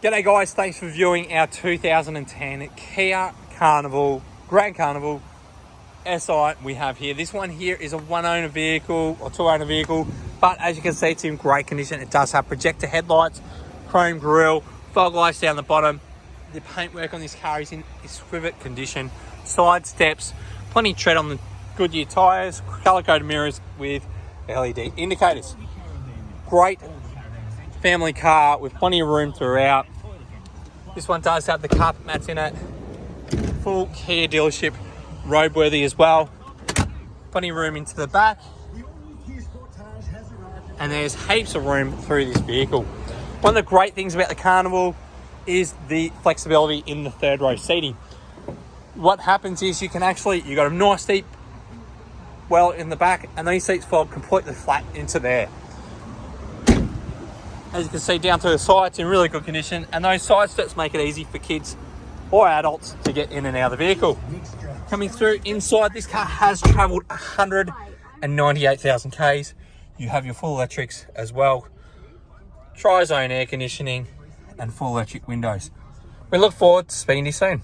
G'day guys, thanks for viewing our 2010 Kia Carnival, Grand Carnival SI we have here. This one here is a one-owner vehicle or two-owner vehicle, but as you can see, it's in great condition. It does have projector headlights, chrome grille, fog lights down the bottom. The paintwork on this car is in exquisite condition. Side steps, plenty of tread on the Goodyear tyres, colour-coded mirrors with LED indicators. Great family car with plenty of room throughout. This one does have the carpet mats in it. Full Kia dealership, roadworthy as well. Plenty of room into the back. And there's heaps of room through this vehicle. One of the great things about the Carnival is the flexibility in the third row seating. What happens is you got a nice deep well in the back, and these seats fold completely flat into there. As you can see down to the sides, in really good condition, and those side steps make it easy for kids or adults to get in and out of the vehicle. Coming through inside, this car has travelled 198,000 Ks. You have your full electrics as well, tri-zone air conditioning and full electric windows. We look forward to speaking to you soon.